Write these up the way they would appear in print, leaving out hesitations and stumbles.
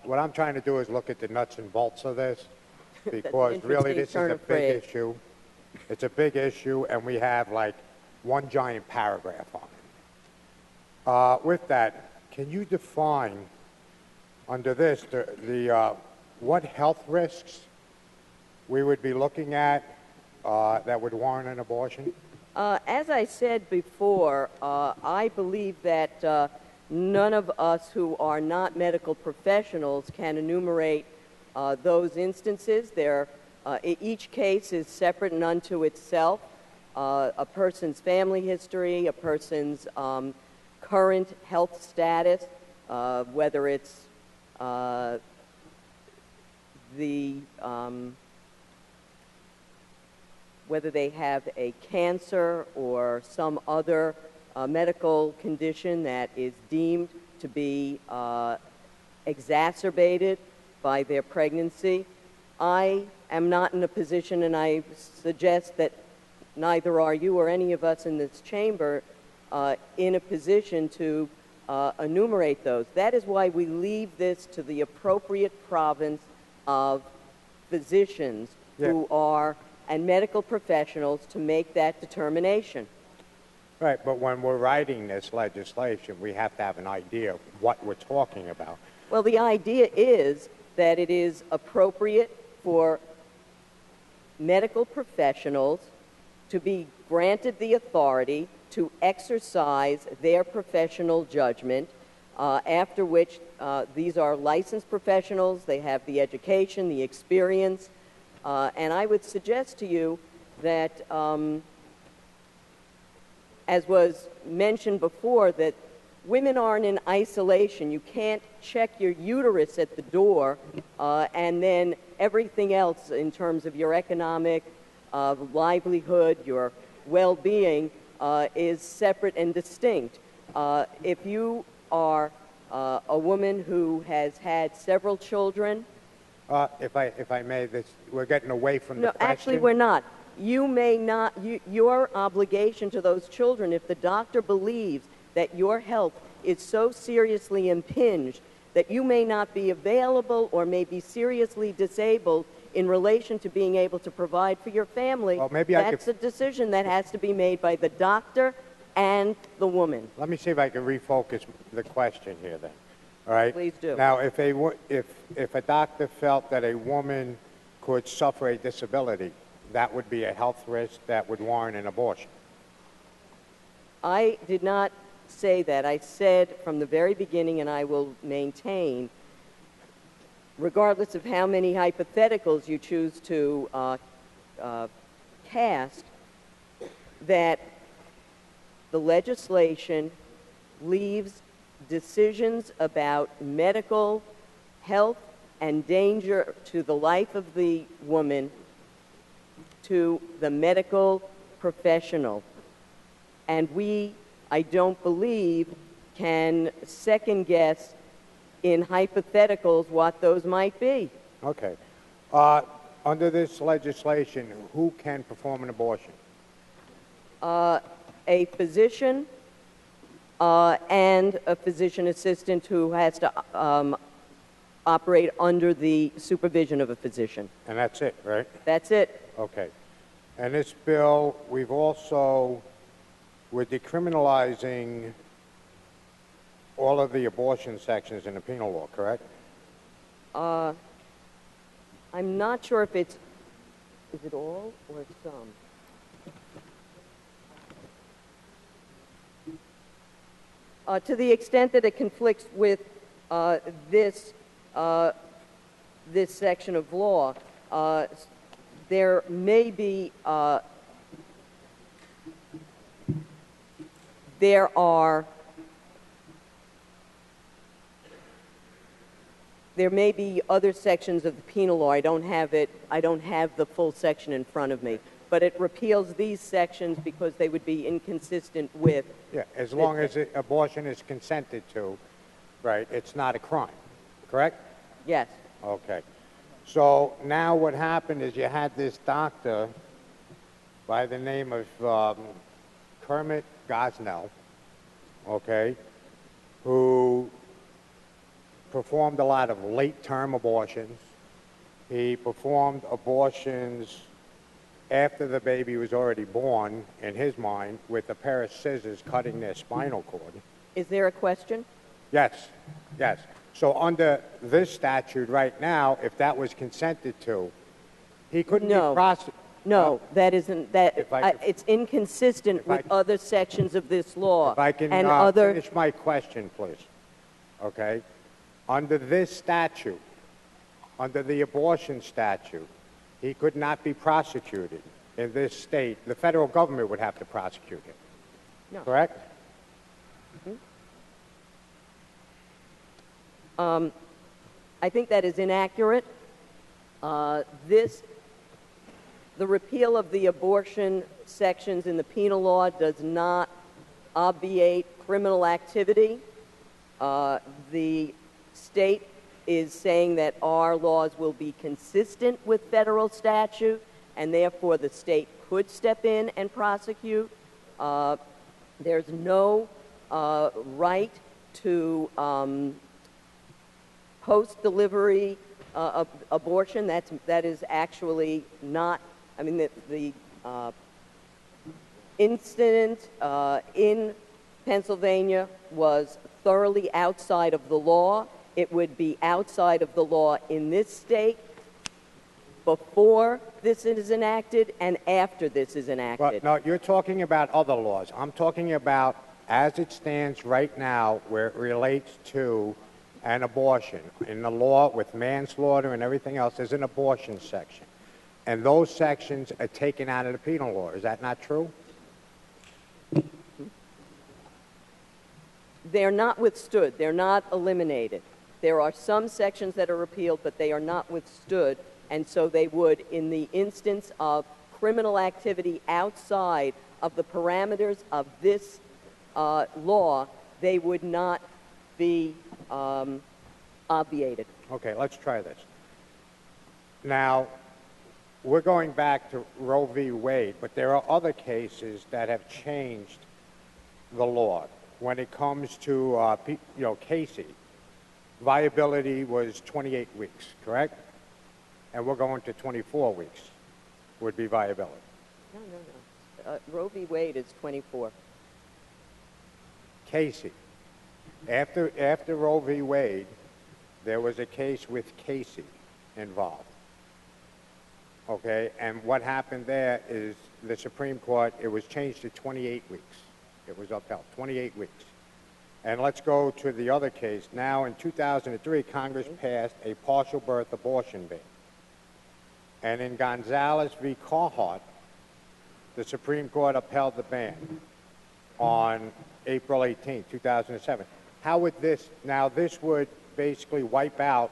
what I'm trying to do is look at the nuts and bolts of this, because really this is a big issue. It's a big issue, and we have like one giant paragraph on it. With that, can you define under this what health risks we would be looking at that would warrant an abortion? As I said before, I believe that none of us who are not medical professionals can enumerate those instances. Each case is separate and unto itself. A person's family history, a person's current health status, whether it's whether they have a cancer or some other medical condition that is deemed to be exacerbated by their pregnancy. I am not in a position, and I suggest that neither are you or any of us in this chamber, in a position to enumerate those. That is why we leave this to the appropriate province of physicians who are, and medical professionals, to make that determination. Right, but when we're writing this legislation, we have to have an idea of what we're talking about. Well, the idea is that it is appropriate for medical professionals to be granted the authority to exercise their professional judgment, after which these are licensed professionals, they have the education, the experience, and I would suggest to you that, as was mentioned before, that women aren't in isolation. You can't check your uterus at the door and then everything else in terms of your economic livelihood, your well-being, is separate and distinct. If you are a woman who has had several children... If I may, we're getting away from the question. No, actually we're not. You may not, your obligation to those children, if the doctor believes that your health is so seriously impinged that you may not be available or may be seriously disabled in relation to being able to provide for your family, well, that's a decision that has to be made by the doctor and the woman. Let me see if I can refocus the question here then. All right? Please do. Now, if a doctor felt that a woman could suffer a disability, that would be a health risk that would warrant an abortion. I did not say that. I said from the very beginning, and I will maintain, regardless of how many hypotheticals you choose to cast, that the legislation leaves decisions about medical health and danger to the life of the woman to the medical professional. And we, I don't believe, can second guess in hypotheticals what those might be. Okay. Under this legislation, who can perform an abortion? A physician and a physician assistant who has to operate under the supervision of a physician. And that's it, right? That's it. Okay. And this bill, we're decriminalizing all of the abortion sections in the penal law, correct? I'm not sure if is it all or some? To the extent that it conflicts with this section of law, there may be there may be other sections of the penal law. I don't have the full section in front of me, but it repeals these sections because they would be inconsistent with. Yeah, as long as abortion is consented to, right, it's not a crime, correct? Yes. Okay. So now what happened is you had this doctor by the name of Kermit Gosnell, okay, who performed a lot of late-term abortions. He performed abortions after the baby was already born, in his mind, with a pair of scissors cutting their spinal cord. Is there a question? Yes, yes. So under this statute right now, if that was consented to, he couldn't be prosecuted. No, that isn't, that, If I could- it's inconsistent with other sections of this law. If I can and other, finish my question, please. Okay? Under this statute, under the abortion statute, he could not be prosecuted in this state. The federal government would have to prosecute him. No. Correct? I think that is inaccurate. The repeal of the abortion sections in the penal law does not obviate criminal activity. The state is saying that our laws will be consistent with federal statute, and therefore the state could step in and prosecute. There's no right to post-delivery abortion. That is actually not, I mean, the incident in Pennsylvania was thoroughly outside of the law. It would be outside of the law in this state before this is enacted and after this is enacted. Well, no, you're talking about other laws. I'm talking about as it stands right now where it relates to an abortion. In the law with manslaughter and everything else, there's an abortion section. And those sections are taken out of the penal law. Is that not true? They're not withstood. They're not eliminated. There are some sections that are repealed, but they are not withstood. And so they would, in the instance of criminal activity outside of the parameters of this law, they would not be obviated. Okay, let's try this. Now, we're going back to Roe v. Wade, but there are other cases that have changed the law. When it comes to, Casey, viability was 28 weeks, correct? And we're going to 24 weeks would be viability. No. Roe v. Wade is 24. Casey. After Roe v. Wade, there was a case with Casey involved. Okay, and what happened there is the Supreme Court, it was changed to 28 weeks. It was upheld, 28 weeks. And let's go to the other case. Now, in 2003, Congress passed a partial birth abortion ban. And in Gonzalez v. Carhart, the Supreme Court upheld the ban on April 18, 2007. How would this would basically wipe out,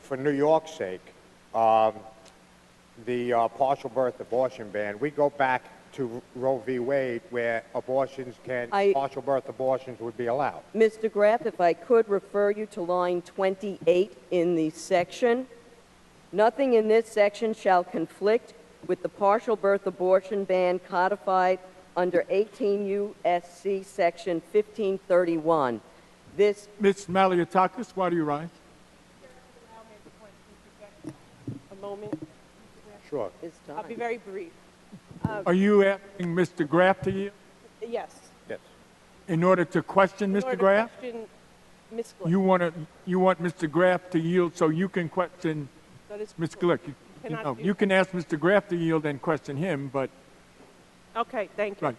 for New York's sake, the partial birth abortion ban. We go back to Roe v. Wade, where partial birth abortions would be allowed. Mr. Graf, if I could refer you to line 28 in the section. Nothing in this section shall conflict with the partial birth abortion ban codified under 18 U.S.C. section 1531. This... Ms. Maliotakis, why do you rise? A moment. Sure. I'll be very brief. Are you asking Mr. Graf to yield? Yes. Yes. In order to question In order Mr. to Graf? question Ms. Glick. You want Mr. Graf to yield so you can question That is Ms. Glick. You can ask Mr. Graf to yield and question him, but Okay, thank you. right,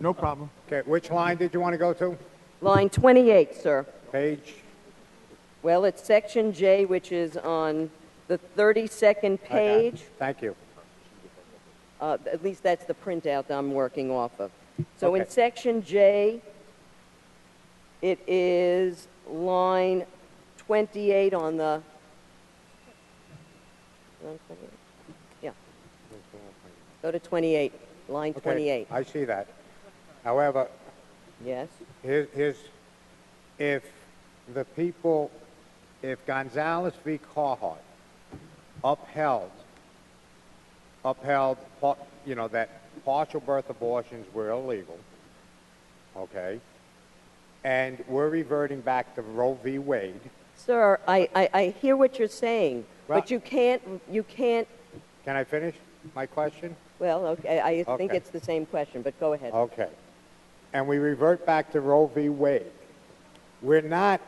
no problem. Okay, which line did you want to go to? Line 28, sir. Page? Well, it's section J, which is on the 32nd page. Thank you. At least that's the printout I'm working off of. So in Okay. section J, it is line 28 on the... line 28? Yeah. Go to 28, line Okay, 28. I see that. However, Yes? if Gonzalez v. Carhart upheld, that partial birth abortions were illegal, okay, and we're reverting back to Roe v. Wade. Sir, I hear what you're saying, Well- but you can't, Can I finish my question? well, okay, I think Okay. it's the same question, but go ahead. Okay. And we revert back to Roe v. Wade. We're not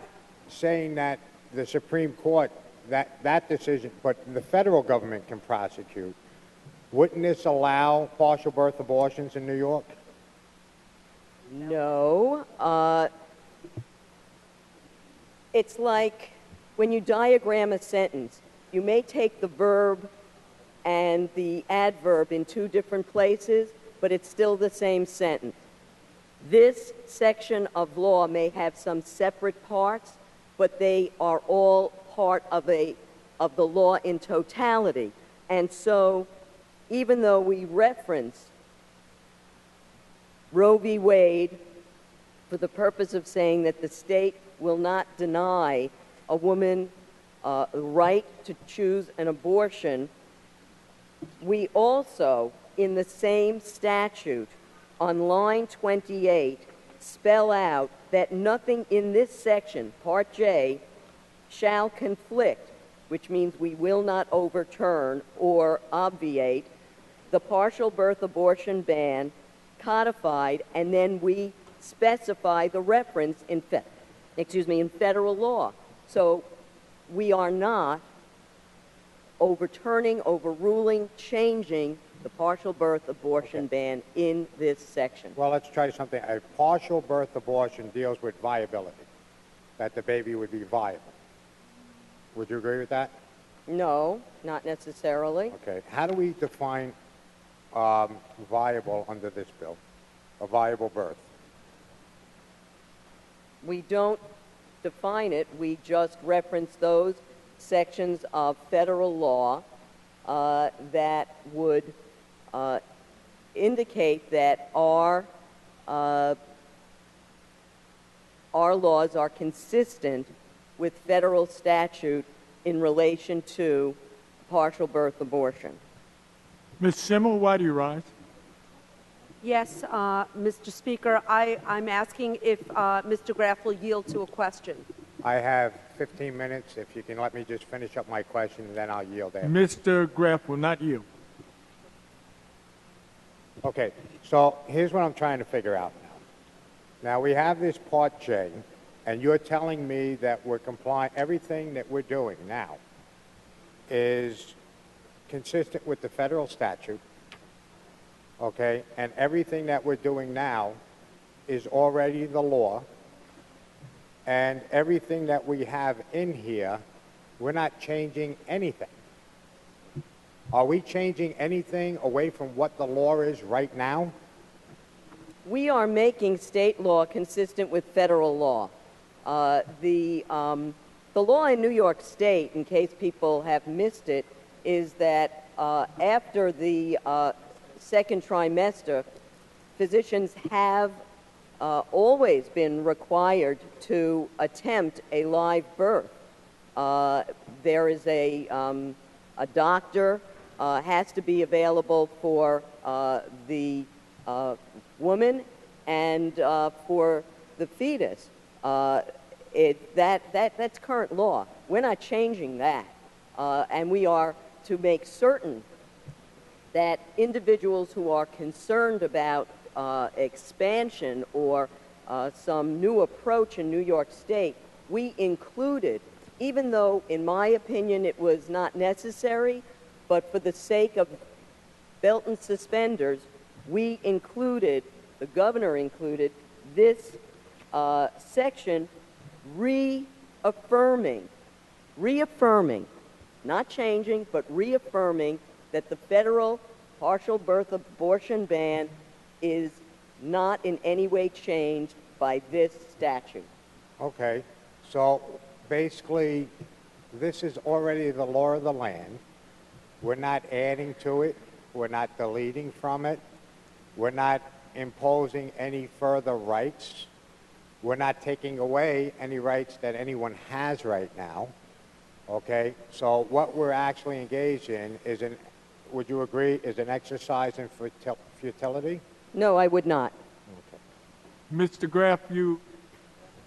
saying that the Supreme Court, that decision, but the federal government can prosecute. Wouldn't this allow partial birth abortions in New York? No. It's like when you diagram a sentence, you may take the verb and the adverb in two different places, but it's still the same sentence. This section of law may have some separate parts, but they are all part of the law in totality. And so, even though we reference Roe v. Wade for the purpose of saying that the state will not deny a woman the right to choose an abortion, we also, in the same statute, on line 28, spell out that nothing in this section, Part J, shall conflict, which means we will not overturn or obviate the partial birth abortion ban codified, and then we specify the reference in federal law. So we are not overturning, overruling, changing the partial birth abortion ban in this section. Well, let's try something. A partial birth abortion deals with viability, that the baby would be viable. Would you agree with that? No, not necessarily. Okay. How do we define viable under this bill? A viable birth? We don't define it. We just reference those sections of federal law that would indicate that our laws are consistent with federal statute in relation to partial birth abortion. Ms. Schimmel, why do you rise? Yes, Mr. Speaker, I'm asking if Mr. Graf will yield to a question. I have 15 minutes. If you can let me just finish up my question, and then I'll yield after. Mr. Graf will not yield. Okay, so here's what I'm trying to figure out now. Now, we have this Part J, and you're telling me that we're complying, everything that we're doing now is consistent with the federal statute, okay, and everything that we're doing now is already the law, and everything that we have in here, we're not changing anything. Are we changing anything away from what the law is right now? We are making state law consistent with federal law. The law in New York State, in case people have missed it, is that after the second trimester, physicians have always been required to attempt a live birth. There is a doctor has to be available for the woman and for the fetus. That's current law. We're not changing that. And we are to make certain that individuals who are concerned about expansion or some new approach in New York State, we included, even though in my opinion it was not necessary, but for the sake of belt and suspenders, we included, the governor included, this section reaffirming, not changing, but reaffirming that the federal partial birth abortion ban is not in any way changed by this statute. Okay, so basically, this is already the law of the land. We're not adding to it. We're not deleting from it. We're not imposing any further rights. We're not taking away any rights that anyone has right now. Okay, so what we're actually engaged in is would you agree, is an exercise in futility? No, I would not. Okay. Mr. Graf,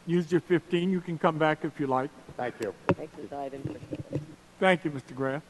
used your 15. You can come back if you like. Thank you. Exercise interest. Thank you, Mr. Graff.